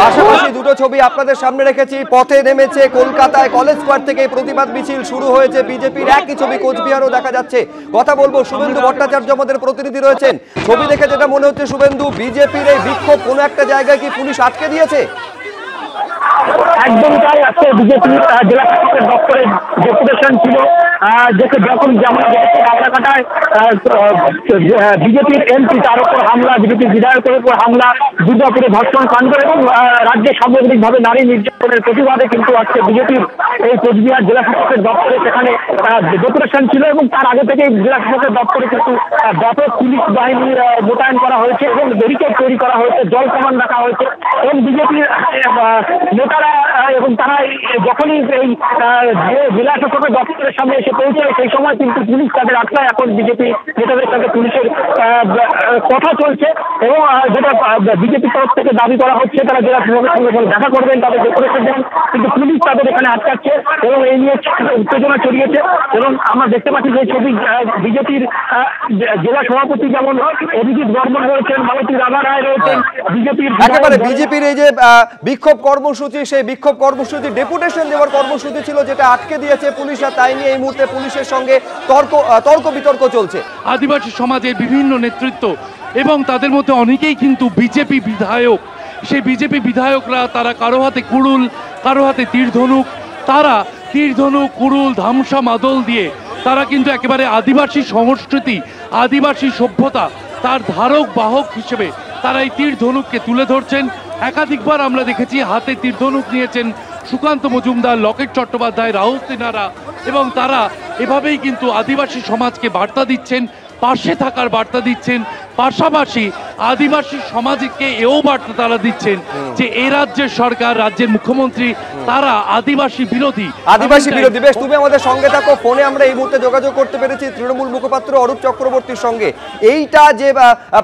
পাশাপাশি দুটো ছবি আপনাদের সামনে রেখেছি। পথে নেমেছে কলকাতায় কলেজ স্কোয়ার থেকে প্রতিবাদ মিছিল শুরু হয়েছে বিজেপির। একই ছবি কোচবিহারও দেখা যাচ্ছে। কথা বলবো, শুভেন্দু ভট্টাচার্য আমাদের প্রতিনিধি রয়েছেন। ছবি দেখে যেটা মনে হচ্ছে শুভেন্দু, বিজেপির এই বিক্ষোভ কোনো একটা জায়গায় কি পুলিশ আটকে দিয়েছে? একদম তাই। আজকে বিজেপি জেলা শাসকের দপ্তরে ডেপুটেশন ছিল, যখন যেমন রাস্তাঘাটায় বিজেপির এমপি তার উপর হামলা, বিজেপির বিধায়কের উপর হামলা, দুর্গাপুরে ধর্ষণ কাণ্ড এবং রাজ্যে সামগ্রিকভাবে নারী নির্যাতনের প্রতিবাদে কিন্তু আজকে বিজেপির এই কোচবিহার জেলা শাসকের দপ্তরে সেখানে ডেপুটেশন ছিল এবং তার আগে থেকে জেলা শাসকের দপ্তরে কিন্তু ব্যাপক পুলিশ বাহিনী মোতায়েন করা হয়েছে এবং ব্যারিকেড তৈরি করা হয়েছে, জল কামান রাখা হয়েছে এবং বিজেপির নেতারা এবং তারা যখনই এই জেলা শাসকের দপ্তরের সামনে এসে পৌঁছায় সেই সময় কিন্তু পুলিশ তাদের আটকায়। এখন বিজেপি নেতাদের সাথে পুলিশের কথা চলছে এবং যেটা বিজেপির তরফ থেকে দাবি করা হচ্ছে তারা জেলা শাসকের সঙ্গে দেখা করবেন, তাদের ডেপুটেশন দেন, কিন্তু পুলিশ তাদের এখানে আটকাচ্ছে এবং এই নিয়ে উত্তেজনা ছড়িয়েছে। এবং আমরা দেখতে পাচ্ছি যে ছবি বিজেপির জেলা সভাপতি যেমন অভিজিৎ বর্মন রয়েছেন, মালতী রাধা রায় রয়েছেন, বিজেপির একেবারে বিজেপির এই যে বিক্ষোভ কর্মসূচি, সেই বিক্ষোভ কর্মসূচি ডেপুটেশন দেওয়ার কর্মসূচি ছিল যেটা আটকে দিয়েছে পুলিশ, আর তাই নিয়ে এই মুহূর্তে পুলিশের সঙ্গে তর্ক বিতর্ক চলছে। আদিবাসী সমাজের বিভিন্ন নেতৃত্ব এবং তাদের মধ্যে অনেকেই কিন্তু বিজেপি বিধায়ক। সেই বিজেপি বিধায়করা তারা কারো হাতে কুড়ুল, কারো হাতে তীরধনুক, তারা তীরধনুক, কুড়ুল, ধামসা, মাদল দিয়ে তারা কিন্তু একেবারে আদিবাসী সংস্কৃতি, আদিবাসী সভ্যতা তার ধারক বাহক হিসেবে তারা এই তীরধনুককে তুলে ধরছেন। একাধিকবার আমরা দেখেছি হাতে তীরধনুক নিয়েছেন সুকান্ত মজুমদার, লকেট চট্টোপাধ্যায়, রাহুল সিনহারা, এবং তারা এভাবেই কিন্তু আদিবাসী সমাজকে বার্তা দিচ্ছেন, পাশে থাকার বার্তা দিচ্ছেন। পাশাপাশি আদিবাসী সমাজকে এও বার্তা তারা দিচ্ছেন যে এই রাজ্যের সরকার, রাজ্যের মুখ্যমন্ত্রী তারা আদিবাসী বিরোধী। বেশ, তুমি আমাদের সঙ্গে থাকো। ফোনে আমরা এই মুহূর্তে যোগাযোগ করতে পেরেছি তৃণমূল মুখপাত্র অরূপ চক্রবর্তীর সঙ্গে। এইটা যে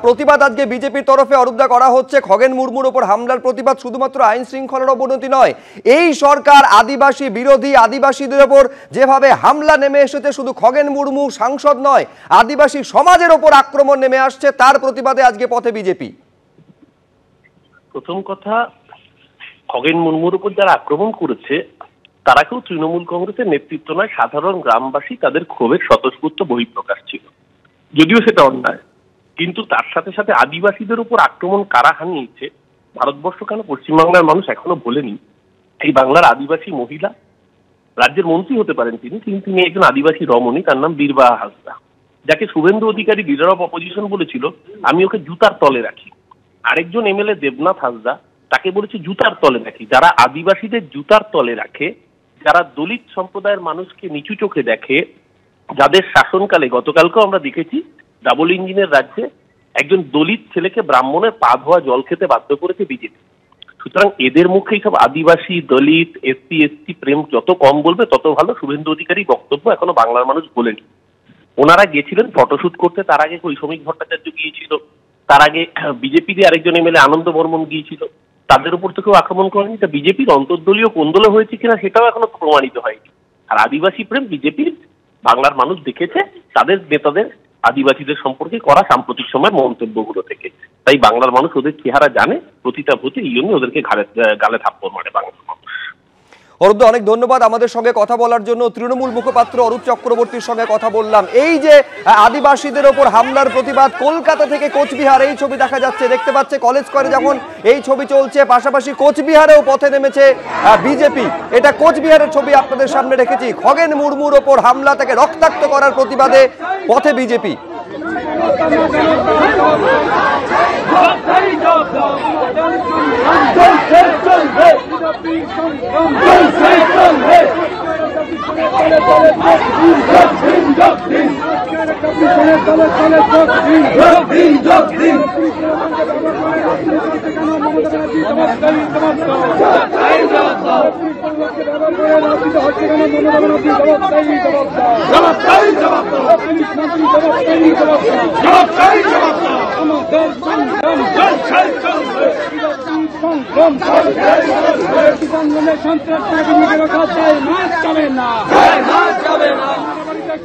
প্রতিবাদ আজকে বিজেপির তরফে অরূপদা করা হচ্ছে, খগেন মুর্মুর ওপর হামলার প্রতিবাদ, শুধুমাত্র আইন শৃঙ্খলার অবনতি নয়, এই সরকার আদিবাসী বিরোধী, আদিবাসীদের ওপর যেভাবে হামলা নেমে এসেছে, শুধু খগেন মুর্মু সাংসদ নয়, আদিবাসী সমাজের ওপর আক্রমণ নেমে আসছে, তার প্রতিবাদে আজকে পথে বিজেপি। প্রথম কথা, খগেন মুর্মুর উপর যারা আক্রমণ করেছে তারা কেউ তৃণমূল কংগ্রেসের নেতৃত্ব নয়, সাধারণ গ্রামবাসী, তাদের ক্ষোভের স্বতঃস্ফূর্ত বহিঃপ্রকাশ ছিল, যদিও সেটা অন্যায়। কিন্তু তার সাথে সাথে আদিবাসীদের উপর আক্রমণ কারা হানিয়েছে ভারতবর্ষ কেন পশ্চিমবাংলার মানুষ এখনো ভোলেনি। এই বাংলার আদিবাসী মহিলা, রাজ্যের মন্ত্রী হতে পারেন তিনি একজন আদিবাসী রমণী, তার নাম বীরবাহা হাঁসদা, যাকে Suvendu Adhikari leader of opposition বলেছিল আমি ওকে জুতার তলে রাখি। আরেকজন এমএলএ দেবনাথ হাঁসদা তাকে বলেছে জুতার তলে রাখি। যারা আদিবাসীদের জুতার তলে রাখে, যারা দলিত সম্প্রদায়ের মানুষকে নিচু চোখে দেখে, যাদের শাসনকালে, গতকালকেও আমরা দেখেছি ডাবল ইঞ্জিনের রাজ্যে একজন দলিত ছেলেকে ব্রাহ্মণের পা ধোয়া জল খেতে বাধ্য করেছে বিজেপি। সুতরাং এদের মুখে এইসব আদিবাসী, দলিত, এসসি প্রেম যত কম বলবে তত ভালো। শুভেন্দু অধিকারী বক্তব্য এখনো বাংলার মানুষ বলেনি। ওনারা গিয়েছিলেন ফটোশুট করতে, তার আগে শ্রমিক ভট্টাচার্য গিয়েছিল, তার আগে বিজেপির আরেকজন এমএলএ আনন্দ বর্মন গিয়েছিল, তাদের উপর তো কেউ আক্রমণ করেনি। তা বিজেপির অন্তর্দলীয় কোন্দলে হয়েছে কিনা সেটাও এখনো প্রমাণিত হয়নি। আর আদিবাসী প্রেম বিজেপির বাংলার মানুষ দেখেছে তাদের নেতাদের আদিবাসীদের সম্পর্কে করা সাম্প্রতিক সময়ের মন্তব্যগুলো থেকে। তাই বাংলার মানুষ ওদের চেহারা জানে প্রতিটা ভোটে, এই জন্য ওদেরকে গালে থাপ্পড় মারে বাংলার মানুষ। অরূপদা, অনেক ধন্যবাদ আমাদের সঙ্গে কথা বলার জন্য। তৃণমূল মুখপাত্র অরূপ চক্রবর্তীর সঙ্গে কথা বললাম। এই যে আদিবাসীদের ওপর হামলার প্রতিবাদ, কলকাতা থেকে কোচবিহার এই ছবি দেখা যাচ্ছে, দেখতে পাচ্ছে কলেজ স্কোয়ারে যখন এই ছবি চলছে, পাশাপাশি কোচবিহারেও পথে নেমেছে বিজেপি। এটা কোচবিহারের ছবি আপনাদের সামনে রেখেছি। খগেন মুর্মুর ওপর হামলা, তাকে রক্তাক্ত করার প্রতিবাদে পথে বিজেপি।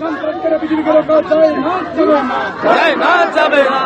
সন্ত্রাসীরা বিজেপি করে যায় না যাবে না।